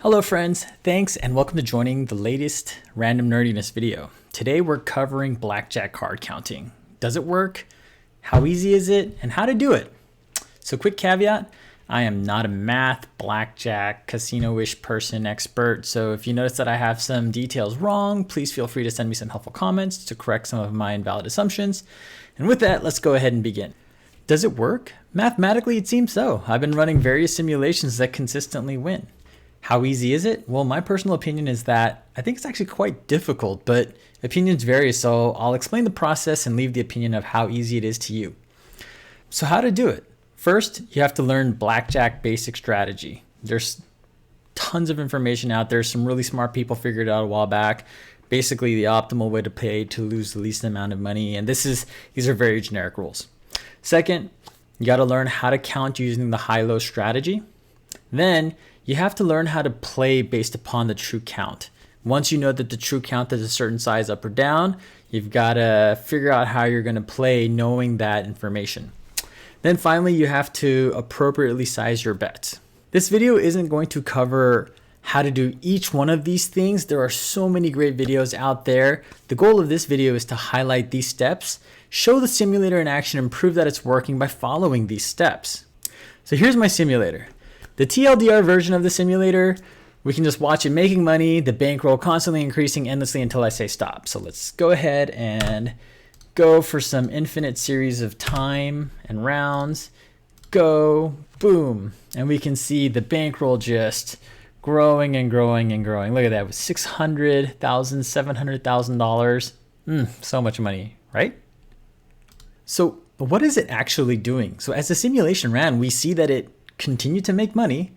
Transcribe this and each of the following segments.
Hello friends, thanks and welcome to joining the latest random nerdiness video. Today we're covering blackjack card counting. Does it work? How easy is it? And how to do it? So quick caveat, I am not a math, blackjack, casino-ish person expert. So if you notice that I have some details wrong, please feel free to send me some helpful comments to correct some of my invalid assumptions. And with that, let's go ahead and begin. Does it work? Mathematically, it seems so. I've been running various simulations that consistently win. How easy is it? Well, my personal opinion is that I think it's actually quite difficult, but opinions vary, so I'll explain the process and leave the opinion of how easy it is to you. So how to do it? First, you have to learn blackjack basic strategy. There's tons of information out there. Some really smart people figured it out a while back. Basically, the optimal way to play to lose the least amount of money, and these are very generic rules. Second, you got to learn how to count using the high-low strategy. Then you have to learn how to play based upon the true count. Once you know that the true count is a certain size up or down, you've got to figure out how you're going to play knowing that information. Then finally, you have to appropriately size your bets. This video isn't going to cover how to do each one of these things. There are so many great videos out there. The goal of this video is to highlight these steps, show the simulator in action, and prove that it's working by following these steps. So here's my simulator. The TLDR version of the simulator, we can just watch it making money, the bankroll constantly increasing endlessly until I say stop. So let's go ahead and go for some infinite series of time and rounds. Go, boom. And we can see the bankroll just growing and growing and growing. Look at that, with $600,000, $700,000. So much money, right? So what is it actually doing? So as the simulation ran, we see that it continue to make money.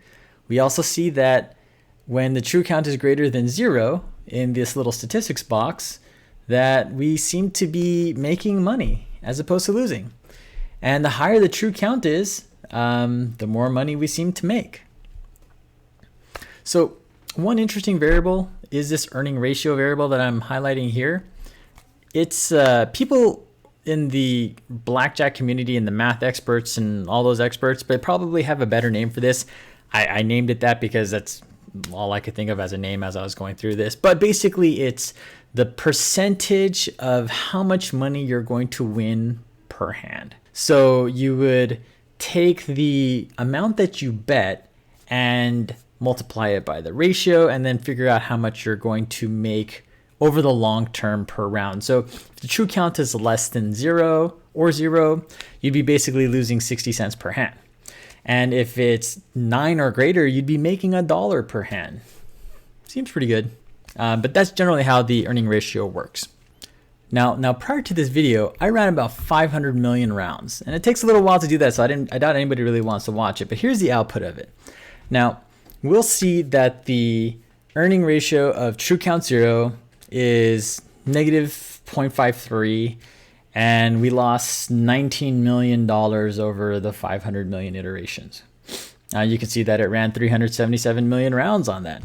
We also see that when the true count is greater than 0 in this little statistics box, that we seem to be making money as opposed to losing. And the higher the true count is, the more money we seem to make. So one interesting variable is this earning ratio variable that I'm highlighting here. It's people in the blackjack community and the math experts and all those experts, but probably have a better name for this. I named it that because that's all I could think of as a name as I was going through this. But basically it's the percentage of how much money you're going to win per hand. So you would take the amount that you bet and multiply it by the ratio and then figure out how much you're going to make over the long term per round. So if the true count is less than 0 or 0, you'd be basically losing 60 cents per hand. And if it's 9 or greater, you'd be making $1 per hand. Seems pretty good. But that's generally how the earning ratio works. Now prior to this video, I ran about 500 million rounds, and it takes a little while to do that, so I doubt anybody really wants to watch it, but here's the output of it. Now, we'll see that the earning ratio of true count 0 is negative 0.53, and we lost $19 million over the 500 million iterations. You can see that it ran 377 million rounds on that.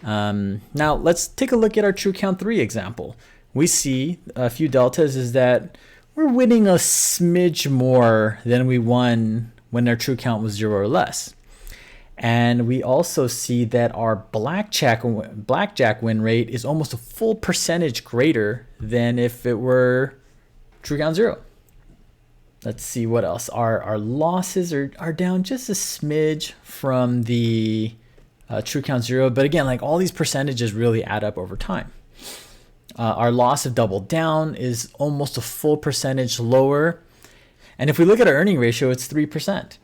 Now let's take a look at our true count 3 example. We see a few deltas is that we're winning a smidge more than we won when our true count was 0 or less. And we also see that our blackjack win rate is almost a full percentage greater than if it were true count 0. Let's see what else. Our losses are down just a smidge from the true count 0. But again, like all these percentages really add up over time. Our loss of double down is almost a full percentage lower. And if we look at our earning ratio, it's 3%.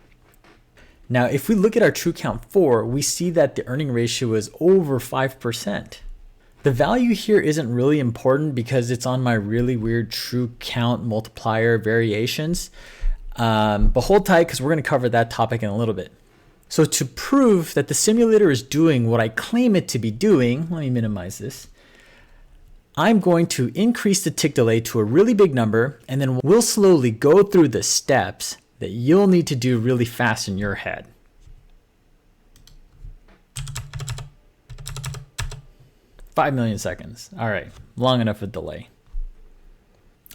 Now, if we look at our true count 4, we see that the earning ratio is over 5%. The value here isn't really important because it's on my really weird true count multiplier variations. But hold tight because we're going to cover that topic in a little bit. So to prove that the simulator is doing what I claim it to be doing, let me minimize this. I'm going to increase the tick delay to a really big number, and then we'll slowly go through the steps that you'll need to do really fast in your head. $5 million seconds. All right, long enough of delay.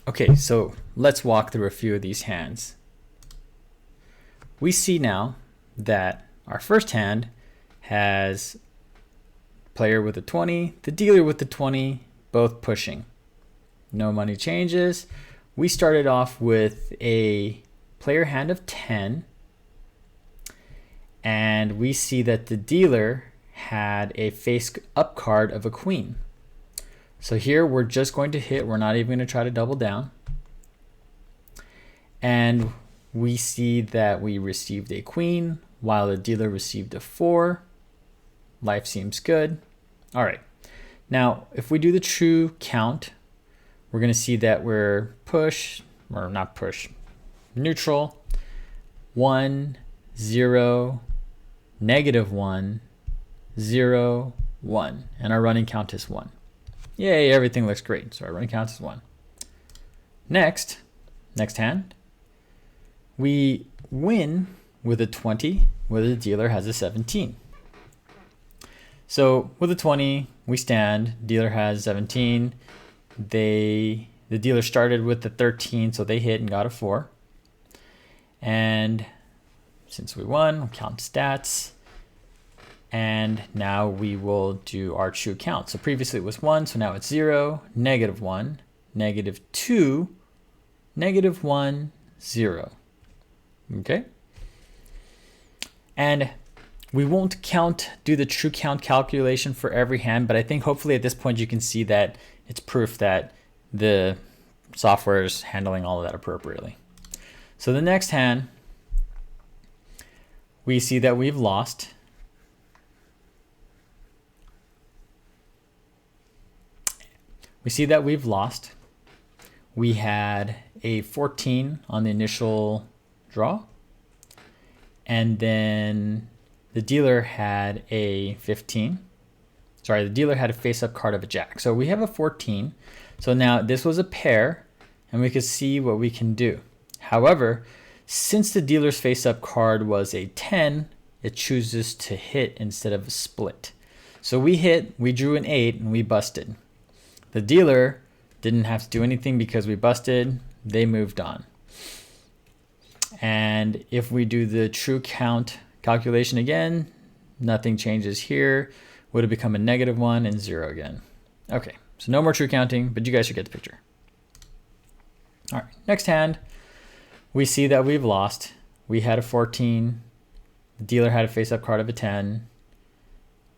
Okay, so let's walk through a few of these hands. We see now that our first hand has player with a 20, the dealer with the 20, both pushing. No money changes. We started off with a player hand of 10, and we see that the dealer had a face up card of a queen. So here we're just going to hit, we're not even going to try to double down. And we see that we received a queen while the dealer received a 4. Life seems good. All right. Now, if we do the true count, we're going to see that we're neutral, 1, 0, -1, 0, 1. And our running count is 1. Yay, everything looks great. So our running count is 1. Next hand, we win with a 20 where the dealer has a 17. So with a 20, we stand, dealer has 17. The dealer started with the 13, so they hit and got a 4. And since we won, we'll count stats. And now we will do our true count. So previously it was 1, so now it's 0, -1, -2, -1, 0. Okay? And we won't do the true count calculation for every hand, but I think hopefully at this point you can see that it's proof that the software is handling all of that appropriately. So the next hand, we see that we've lost. We had a 14 on the initial draw, and then the dealer had a 15. Sorry, the dealer had a face-up card of a jack. So we have a 14. So now this was a pair, and we could see what we can do. However, since the dealer's face-up card was a 10, it chooses to hit instead of a split. So we hit, we drew an 8, and we busted. The dealer didn't have to do anything because we busted. They moved on. And if we do the true count calculation again, nothing changes here. Would have become a -1 and 0 again. Okay, so no more true counting, but you guys should get the picture. All right, next hand, we see that we've lost. We had a 14. The dealer had a face-up card of a 10.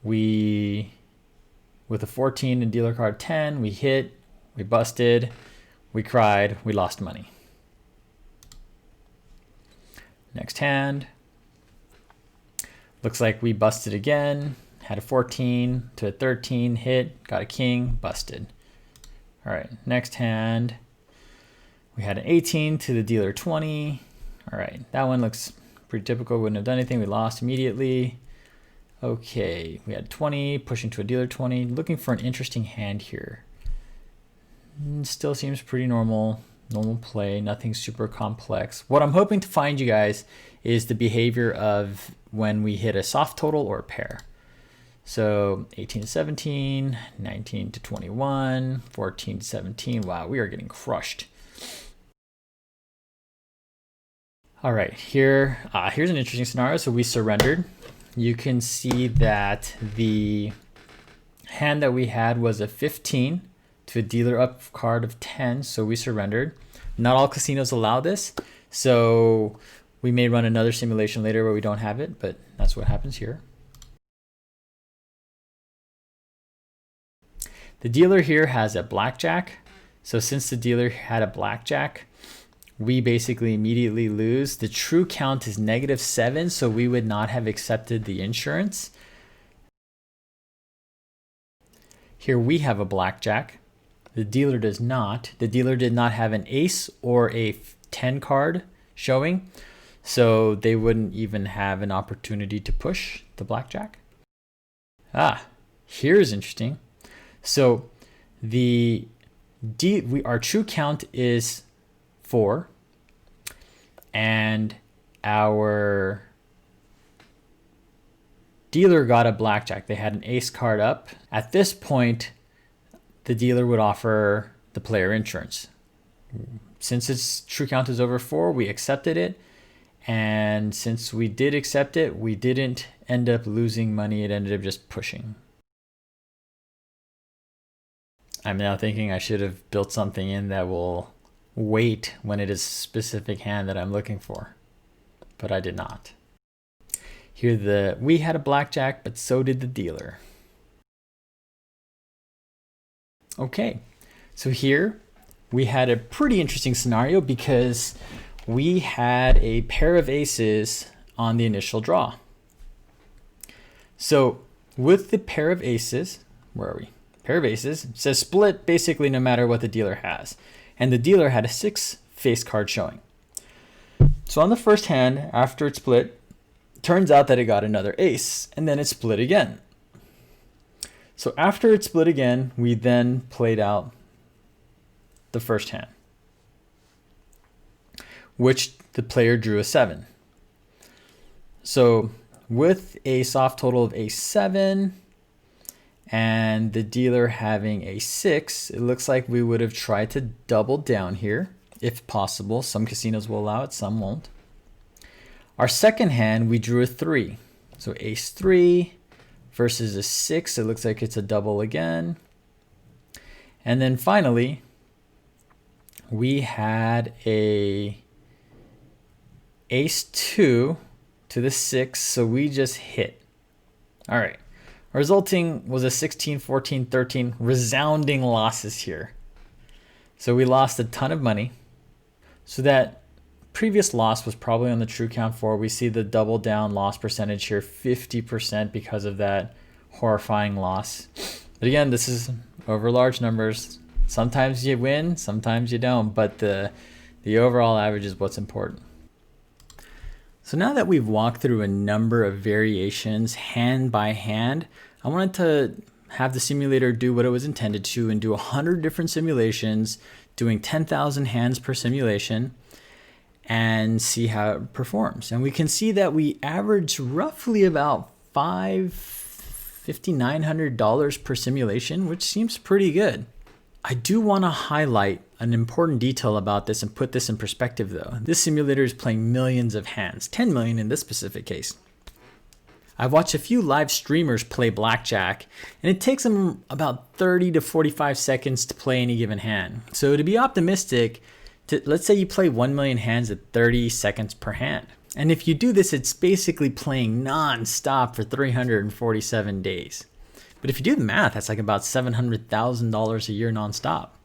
With a 14 and dealer card 10, we hit, we busted, we cried, we lost money. Next hand. Looks like we busted again. Had a 14 to a 13, hit, got a king, busted. All right, next hand. We had an 18 to the dealer 20. All right, that one looks pretty typical. Wouldn't have done anything. We lost immediately. Okay, we had 20, pushing to a dealer 20. Looking for an interesting hand here. Still seems pretty normal play, nothing super complex. What I'm hoping to find, you guys, is the behavior of when we hit a soft total or a pair. So 18 to 17, 19 to 21, 14 to 17. Wow, we are getting crushed. All right, here's an interesting scenario. So we surrendered. You can see that the hand that we had was a 15 to a dealer up card of 10, so we surrendered. Not all casinos allow this, so we may run another simulation later where we don't have it, but that's what happens here. The dealer here has a blackjack, so since the dealer had a blackjack, we basically immediately lose. The true count is -7, so we would not have accepted the insurance. Here we have a blackjack. The dealer does not. The dealer did not have an ace or a 10 card showing, so they wouldn't even have an opportunity to push the blackjack. Here's interesting. So our true count is 4, and our dealer got a blackjack. They had an ace card up. At this point, the dealer would offer the player insurance. Since its true count is over 4, we accepted it. And since we did accept it, we didn't end up losing money. It ended up just pushing. I'm now thinking I should have built something in that will wait when it is a specific hand that I'm looking for, but I did not. Here we had a blackjack, but so did the dealer. Okay, so here we had a pretty interesting scenario because we had a pair of aces on the initial draw. So with the pair of aces, where are we? Pair of aces, it says split basically no matter what the dealer has. And the dealer had a 6 face card showing. So on the first hand, after it split, turns out that it got another ace, and then it split again. So after it split again, we then played out the first hand, which the player drew a 7. So with a soft total of a 7 and the dealer having a 6, it looks like we would have tried to double down here if possible. Some casinos will allow it, some won't. Our second hand, we drew a 3. So ace 3 versus a 6. It looks like it's a double again. And then finally, we had a ace 2 to the 6. So we just hit. All right. Resulting was a 16, 14, 13. Resounding losses here. So we lost a ton of money. So that previous loss was probably on the true count 4. We see the double down loss percentage here, 50% because of that horrifying loss. But again, this is over large numbers. Sometimes you win, sometimes you don't, but the overall average is what's important. So now that we've walked through a number of variations hand by hand, I wanted to have the simulator do what it was intended to and do 100 different simulations, doing 10,000 hands per simulation, and see how it performs. And we can see that we average roughly about $5,900 per simulation, which seems pretty good. I do want to highlight an important detail about this and put this in perspective though. This simulator is playing millions of hands, 10 million in this specific case. I've watched a few live streamers play blackjack, and it takes them about 30 to 45 seconds to play any given hand. So to be optimistic, let's say you play 1 million hands at 30 seconds per hand. And if you do this, it's basically playing non-stop for 347 days. But if you do the math, that's like about $700,000 a year non-stop.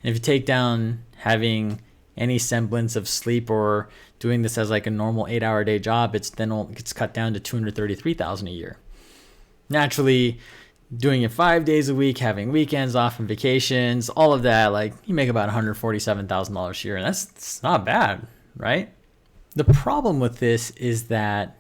And if you take down having any semblance of sleep or doing this as like a normal 8-hour day job, it's cut down to $233,000 a year. Naturally, doing it 5 days a week, having weekends off and vacations, all of that, like you make about $147,000 a year, and that's not bad, right? The problem with this is that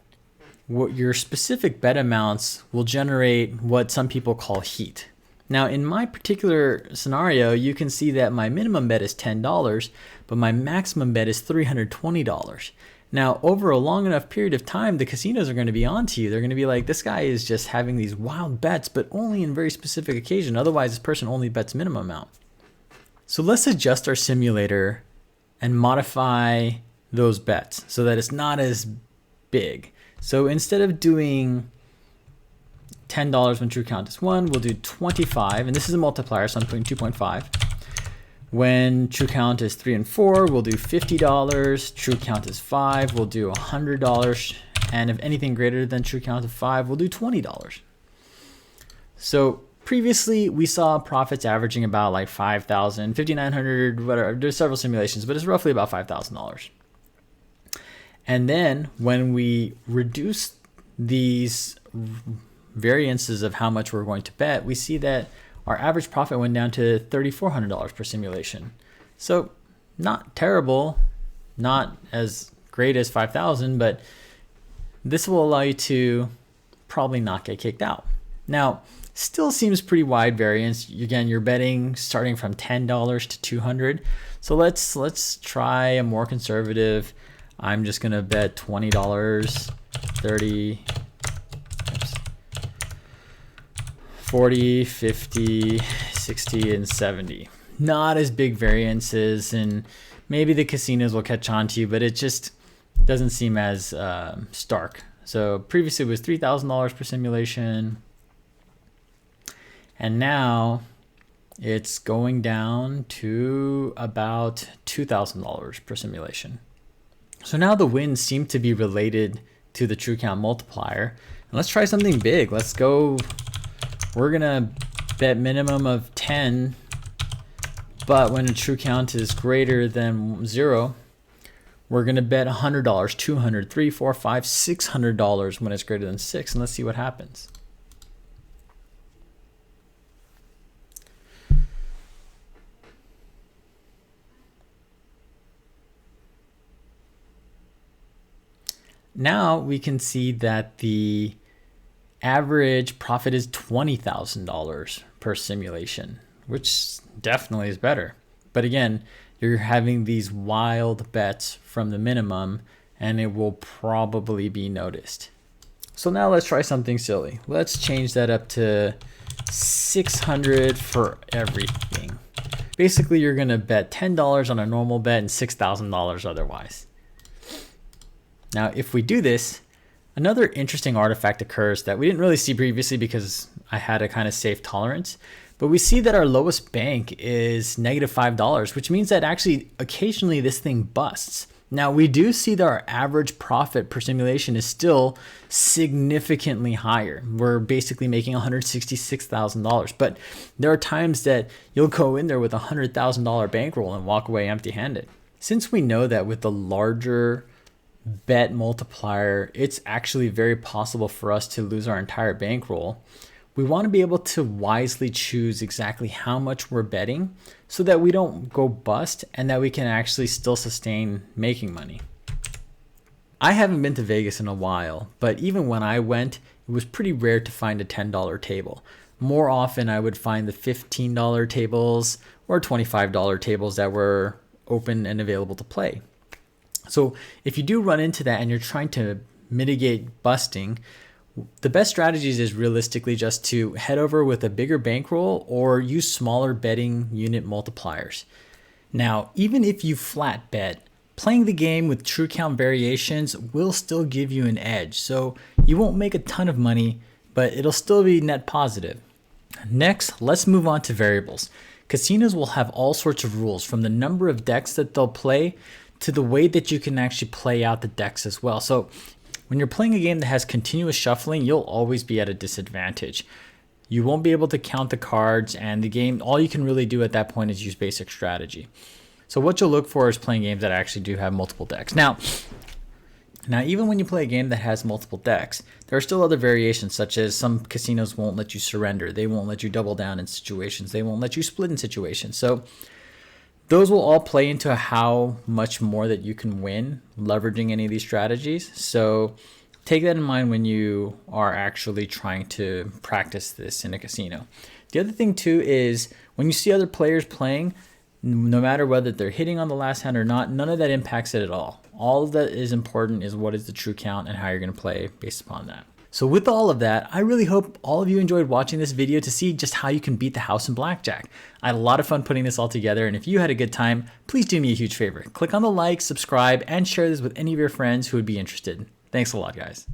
what your specific bet amounts will generate what some people call heat. Now, in my particular scenario, you can see that my minimum bet is $10, but my maximum bet is $320. Now, over a long enough period of time, the casinos are going to be on to you. They're going to be like, this guy is just having these wild bets, but only in very specific occasion. Otherwise, this person only bets minimum amount. So let's adjust our simulator and modify those bets so that it's not as big. So instead of doing $10 when true count is 1, we'll do 25. And this is a multiplier, so I'm putting 2.5. When true count is 3 and 4, we'll do $50. True count is 5, we'll do $100. And if anything greater than true count of 5, we'll do $20. So previously, we saw profits averaging about like $5,000, $5,900, whatever. There's several simulations, but it's roughly about $5,000. And then when we reduce these variances of how much we're going to bet, we see that our average profit went down to $3,400 per simulation. So not terrible, not as great as 5,000, but this will allow you to probably not get kicked out. Now, still seems pretty wide variance. Again, you're betting starting from $10 to $200. So let's try a more conservative. I'm just gonna bet $20, 30, 40, 50, 60, and 70. Not as big variances, and maybe the casinos will catch on to you, but it just doesn't seem as stark. So previously it was $3,000 per simulation, and now It's going down to about $2,000 per simulation. So now the wins seem to be related to the true count multiplier. And let's try something big. Let's go. We're gonna bet minimum of 10, but when a true count is greater than 0, we're gonna bet $100, $200, $300, $400, $500, $600 when it's greater than 6, and let's see what happens. Now we can see that the average profit is $20,000 per simulation, which definitely is better. But again, you're having these wild bets from the minimum, and it will probably be noticed. So now let's try something silly. Let's change that up to 600 for everything. Basically, you're gonna bet $10 on a normal bet and $6,000 otherwise. Now, if we do this, another interesting artifact occurs that we didn't really see previously because I had a kind of safe tolerance, but we see that our lowest bank is -$5, which means that actually occasionally this thing busts. Now, we do see that our average profit per simulation is still significantly higher. We're basically making $166,000, but there are times that you'll go in there with a $100,000 bankroll and walk away empty-handed. Since we know that with the larger bet multiplier, it's actually very possible for us to lose our entire bankroll, we want to be able to wisely choose exactly how much we're betting so that we don't go bust and that we can actually still sustain making money. I haven't been to Vegas in a while, but even when I went, it was pretty rare to find a $10 table. More often I would find the $15 tables or $25 tables that were open and available to play. So if you do run into that and you're trying to mitigate busting, the best strategies is realistically just to head over with a bigger bankroll or use smaller betting unit multipliers. Now, even if you flat bet, playing the game with true count variations will still give you an edge. So you won't make a ton of money, but it'll still be net positive. Next, let's move on to variables. Casinos will have all sorts of rules, from the number of decks that they'll play to the way that you can actually play out the decks as well. So when you're playing a game that has continuous shuffling, you'll always be at a disadvantage. You won't be able to count the cards, and the game, all you can really do at that point is use basic strategy. So what you'll look for is playing games that actually do have multiple decks. Now even when you play a game that has multiple decks, there are still other variations, such as some casinos won't let you surrender. They won't let you double down in situations. They won't let you split in situations. So those will all play into how much more that you can win leveraging any of these strategies. So take that in mind when you are actually trying to practice this in a casino. The other thing too is when you see other players playing, no matter whether they're hitting on the last hand or not, none of that impacts it at all. All that is important is what is the true count and how you're going to play based upon that. So with all of that, I really hope all of you enjoyed watching this video to see just how you can beat the house in blackjack. I had a lot of fun putting this all together, and if you had a good time, please do me a huge favor. Click on the like, subscribe, and share this with any of your friends who would be interested. Thanks a lot, guys.